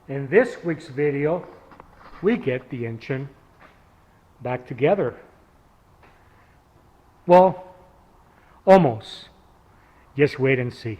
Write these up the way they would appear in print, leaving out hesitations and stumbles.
In this week's video, we get the engine back together. Well, almost. Just wait and see.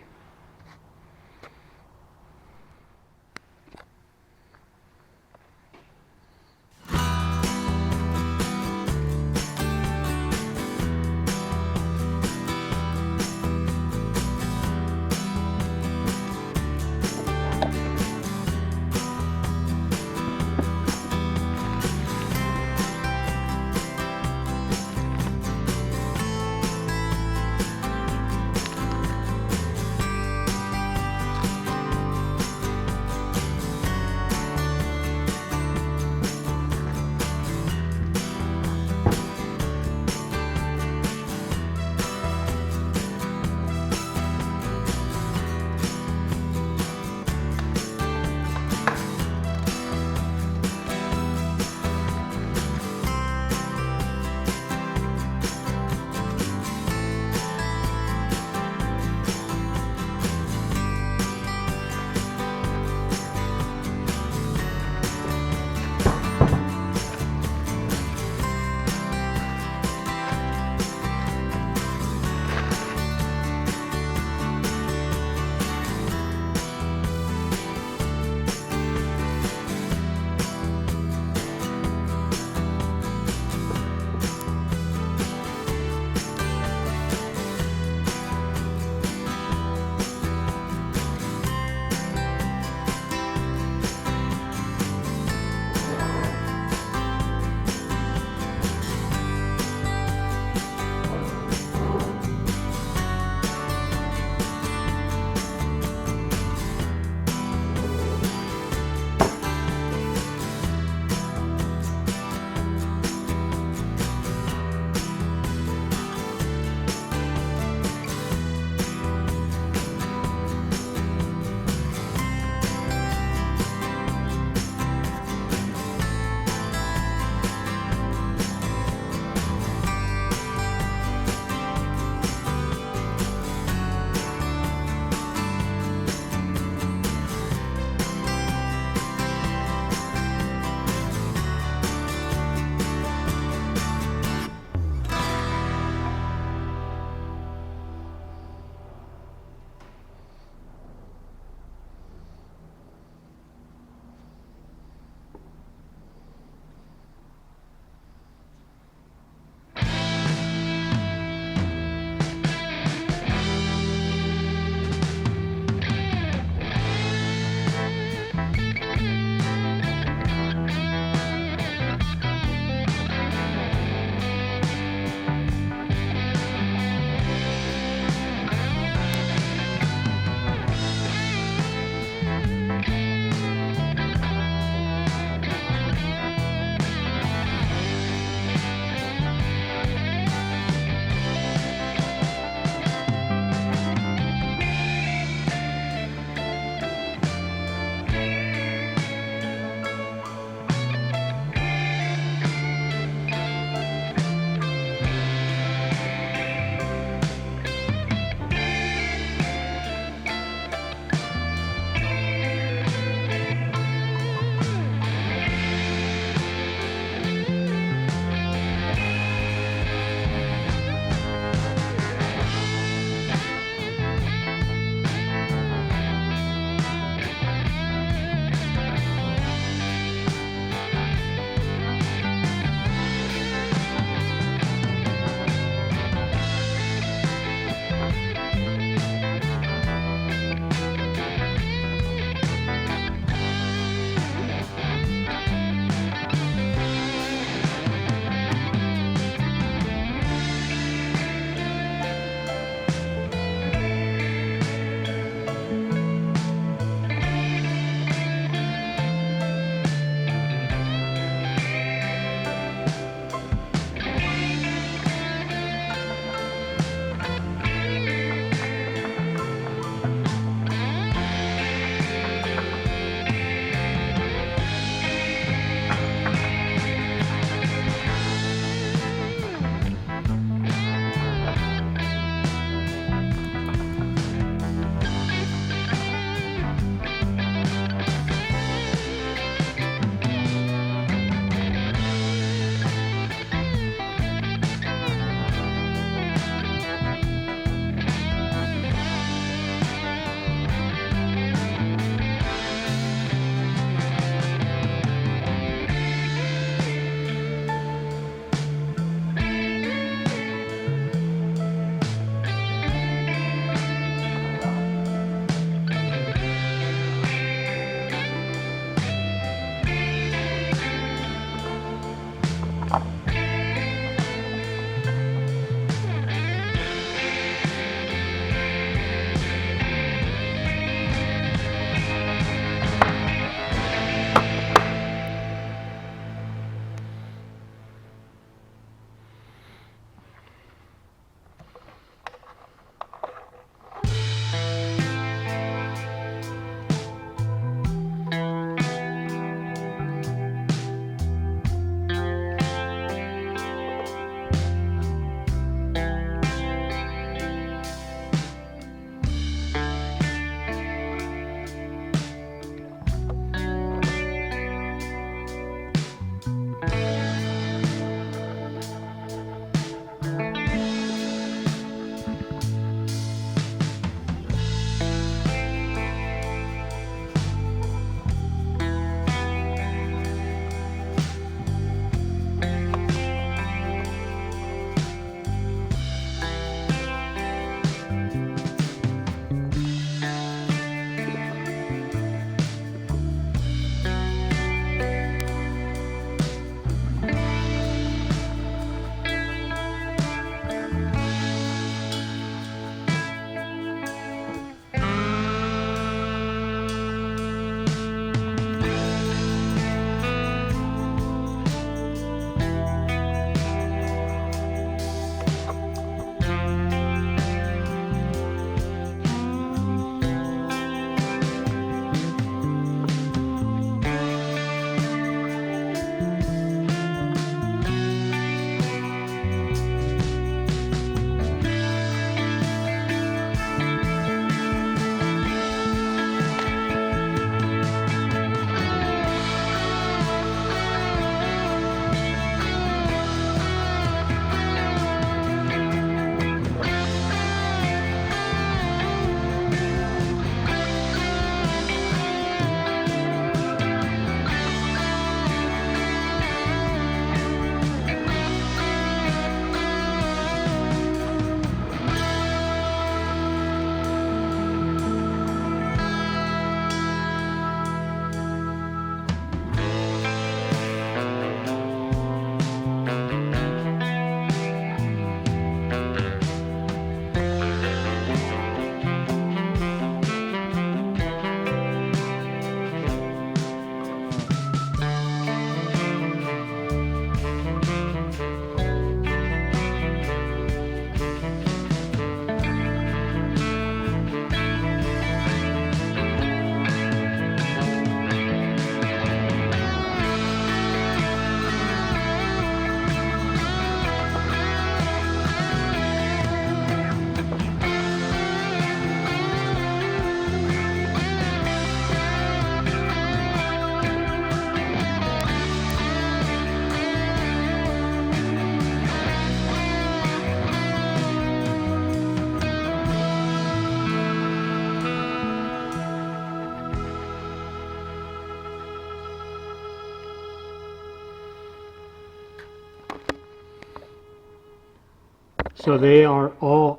So they are all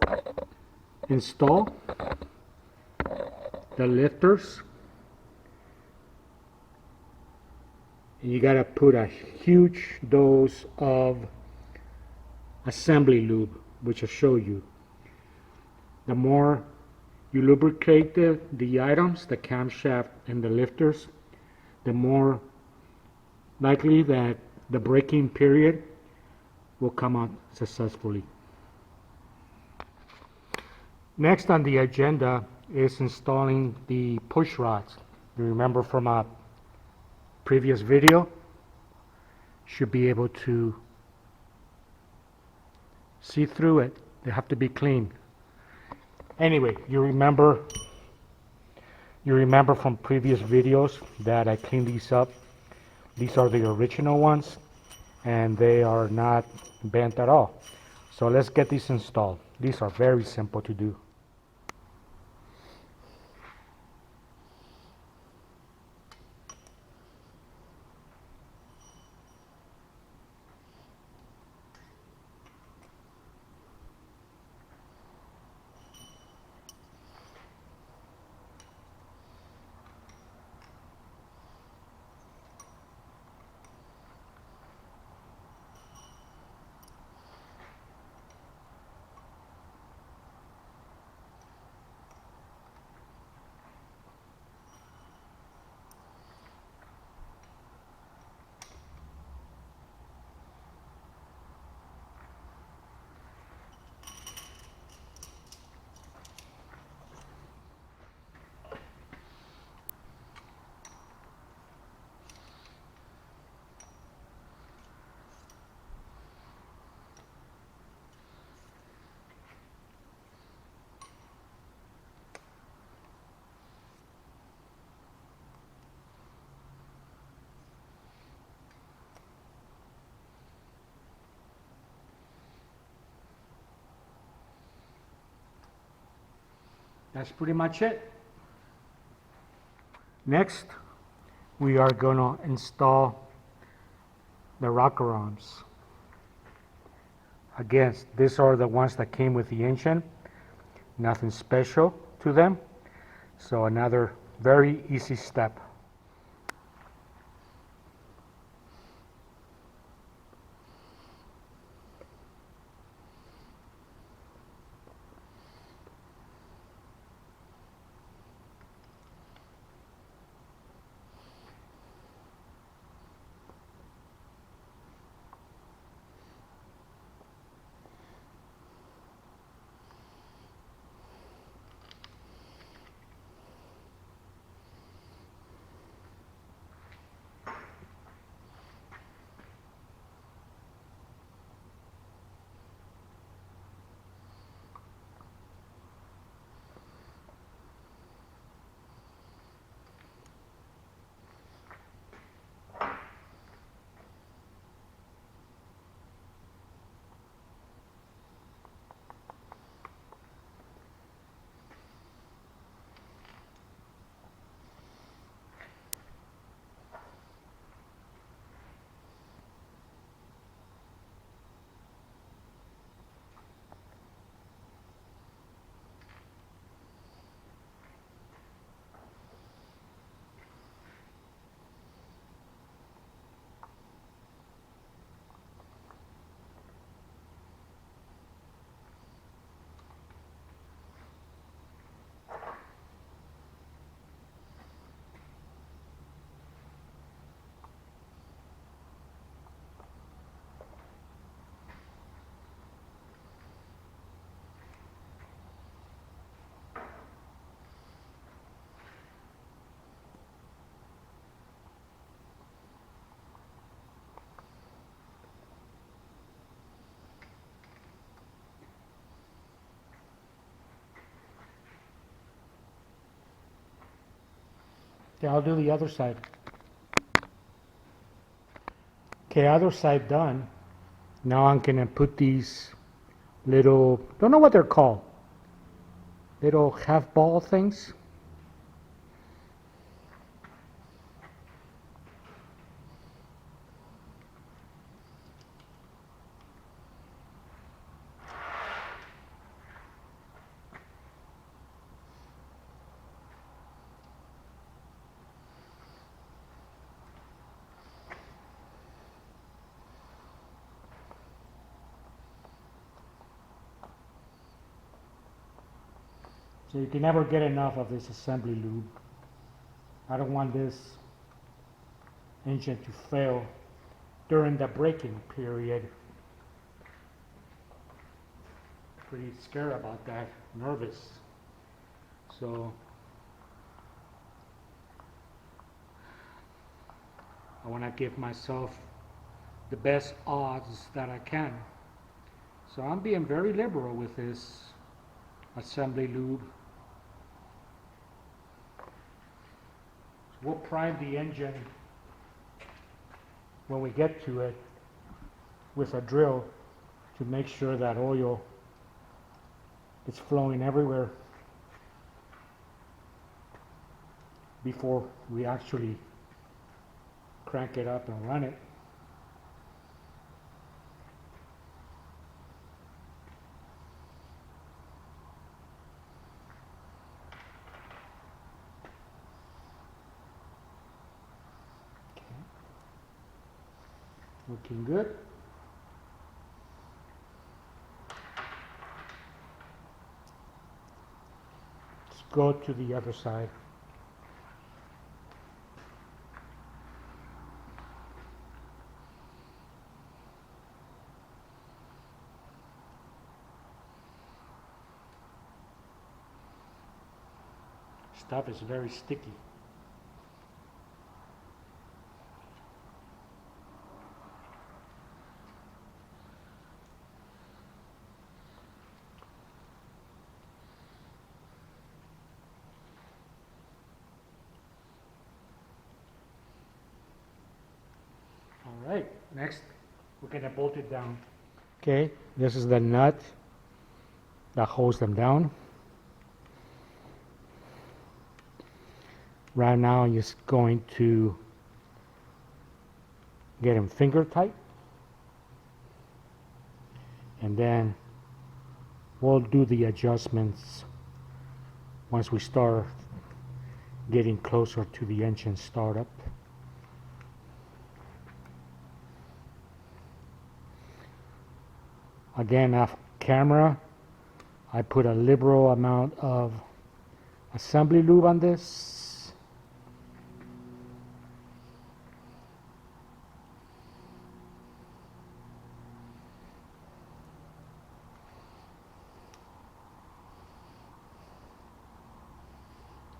installed. The lifters. You gotta put a huge dose of assembly lube, which I'll show you. The more you lubricate the items, the camshaft and the lifters, the more likely that the braking period will come out successfully. Next on the agenda is installing the push rods. You remember from a previous video, should be able to see through it. They have to be clean. Anyway, you remember from previous videos that I cleaned these up. These are the original ones and they are not bent at all. So let's get these installed. These are very simple to do. That's pretty much it. Next, we are going to install the rocker arms. Again, these are the ones that came with the engine. Nothing special to them. So another very easy step. Okay, I'll do the other side. Okay, other side done. Now I'm gonna put these little, don't know what they're called, little half ball things. So you can never get enough of this assembly lube. I don't want this engine to fail during the braking period. Pretty scared about that, nervous. So I want to give myself the best odds that I can. So I'm being very liberal with this assembly lube. So we'll prime the engine when we get to it with a drill to make sure that oil is flowing everywhere before we actually crank it up and run it. Looking good. Let's go to the other side. Stuff is very sticky. All right, next we're going to bolt it down. Okay, this is the nut that holds them down. Right now I'm just going to get them finger tight, and then we'll do the adjustments once we start getting closer to the engine startup. Again, off camera, I put a liberal amount of assembly lube on this.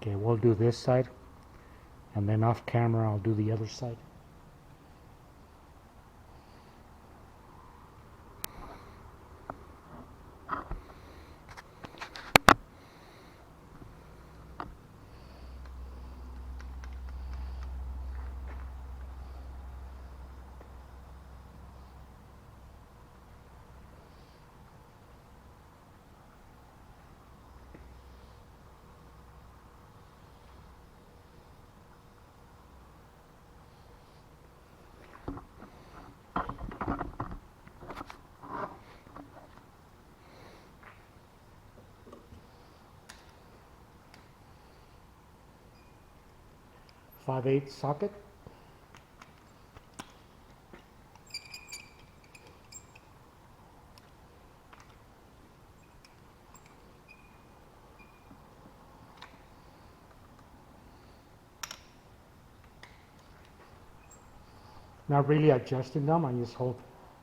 Okay, we'll do this side, and then off camera I'll do the other side. .5/8 socket. Not really adjusting them, I'm just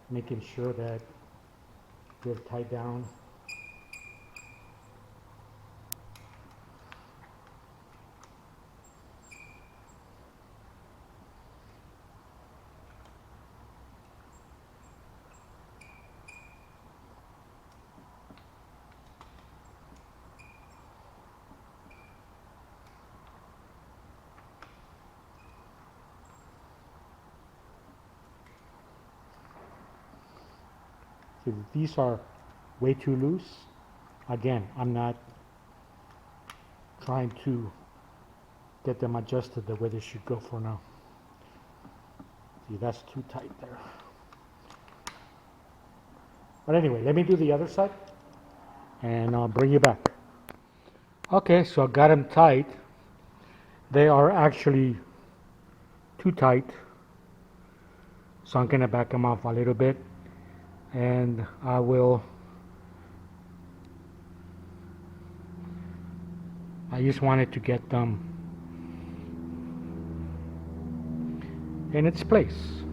making sure that they're tied down. So these are way too loose. Again, I'm not trying to get them adjusted the way they should go for now. See, that's too tight there. But anyway, let me do the other side and I'll bring you back. Okay, so I got them tight. They are actually too tight, so I'm going to back them off a little bit, and I will I just wanted to get them in its place.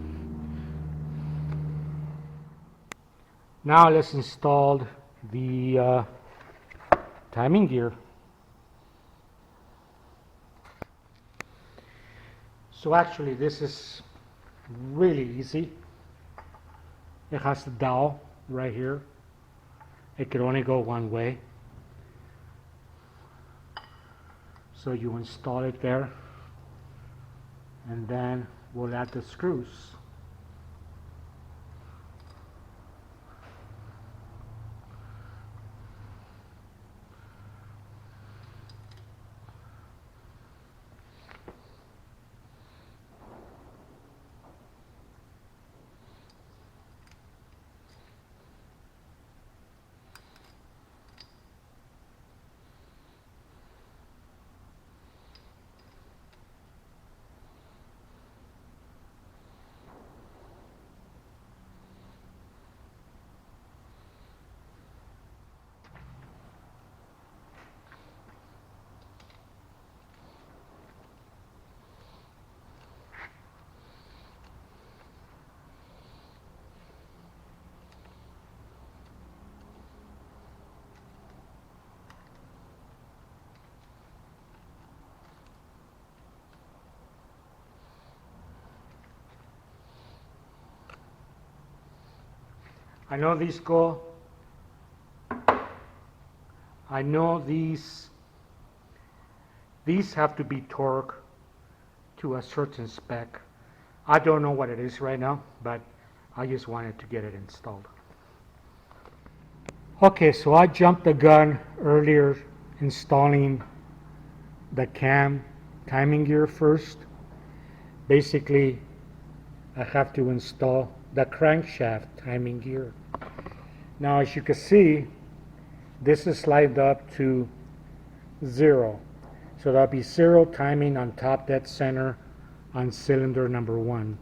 Now let's install the timing gear. So actually this is really easy. It has the dowel right here. It can only go one way. So you install it there, and then we'll add the screws. I know these go, I know these have to be torqued to a certain spec. I don't know what it is right now, but I just wanted to get it installed. Okay, so I jumped the gun earlier installing the cam timing gear first. Basically, I have to install the crankshaft timing gear. Now, as you can see, this is lined up to 0. So that'll be 0 timing on top dead center on cylinder number 1.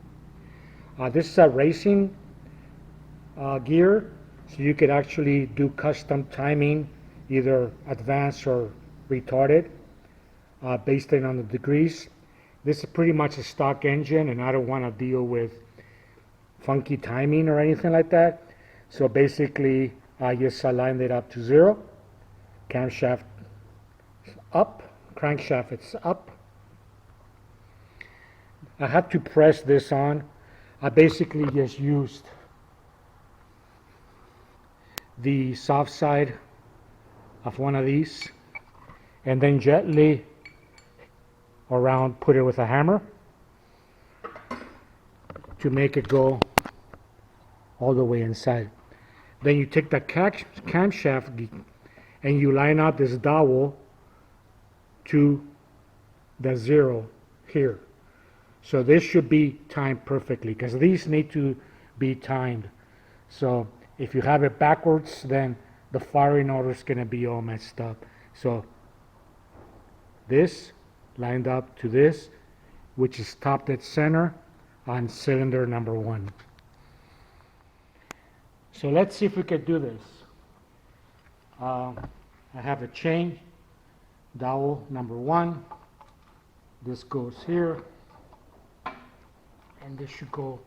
This is a racing gear, so you could actually do custom timing, either advanced or retarded, based on the degrees. This is pretty much a stock engine, and I don't want to deal with funky timing or anything like that. So basically, I just aligned it up to 0. Camshaft up, crankshaft it's up. I had to press this on. I basically just used the soft side of one of these and then gently around put it with a hammer to make it go all the way inside. Then you take the camshaft and you line up this dowel to the 0 here. So this should be timed perfectly, because these need to be timed. So if you have it backwards, then the firing order is going to be all messed up. So this lined up to this, which is top dead center on cylinder number 1. So let's see if we can do this. I have a chain, dowel number 1. This goes here, and this should go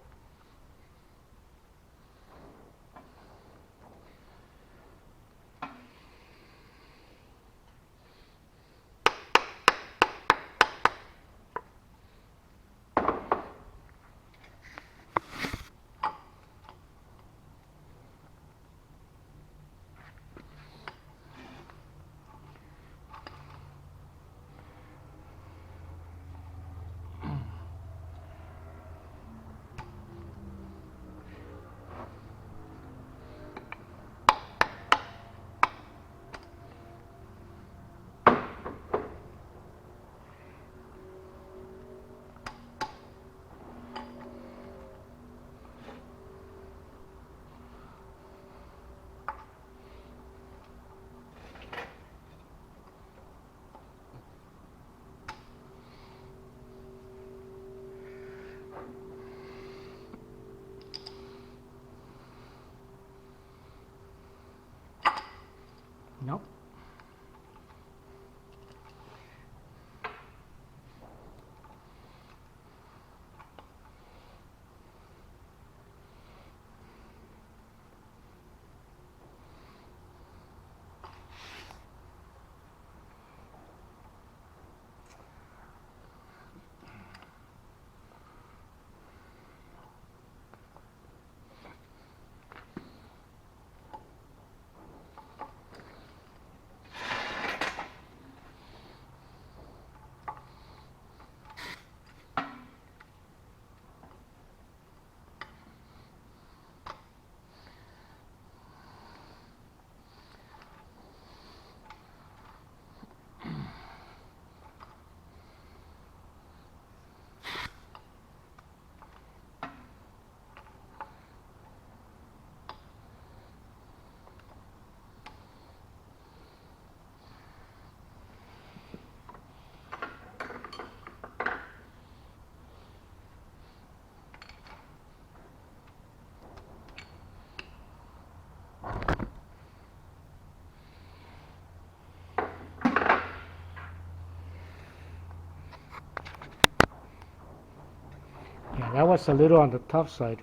Yeah, that was a little on the tough side.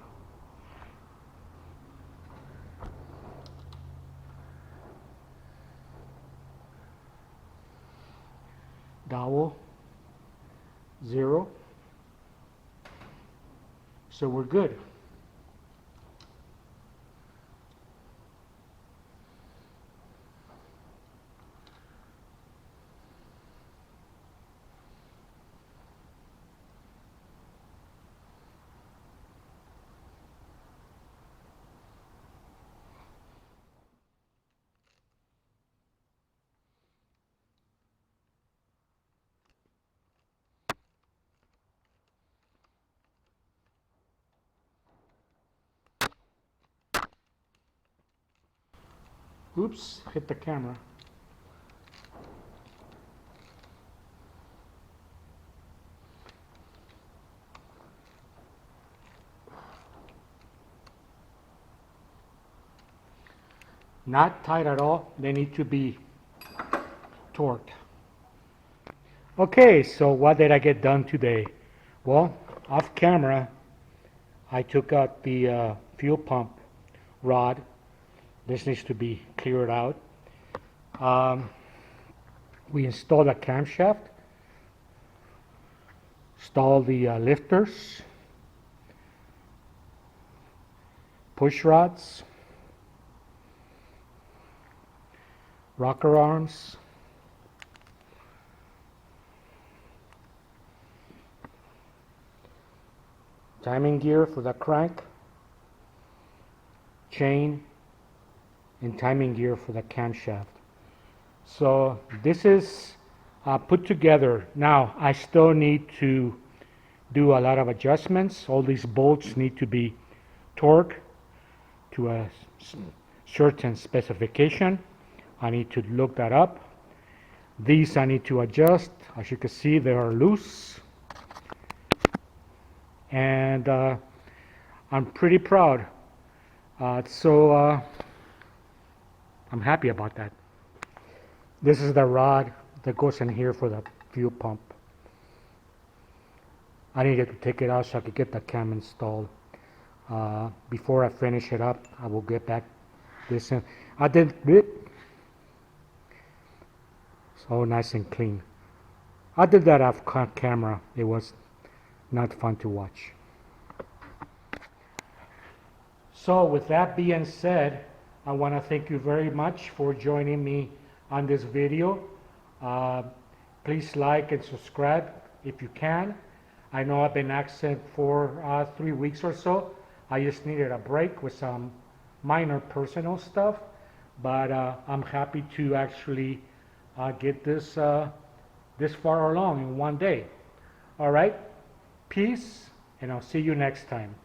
Dowel 0. So we're good. Oops, hit the camera. Not tight at all. They need to be torqued. Okay, so what did I get done today? Well, off camera, I took out the fuel pump rod. This needs to be cleared out. We installed a camshaft, installed the lifters, push rods, rocker arms, timing gear for the crank, chain, and timing gear for the camshaft. So this is put together. Now I still need to do a lot of adjustments. All these bolts need to be torqued to a certain specification. I need to look that up. These I need to adjust. As you can see, they are loose. And I'm pretty proud. So I'm happy about that. This is the rod that goes in here for the fuel pump. I needed to take it out so I could get the cam installed. Before I finish it up, I will get back this in. I did it. So nice and clean. I did that off camera. It was not fun to watch. So with that being said, I want to thank you very much for joining me on this video. Please like and subscribe if you can. I know I've been absent for 3 weeks or so. I just needed a break with some minor personal stuff, but I'm happy to actually get this this far along in one day. All right, peace, and I'll see you next time.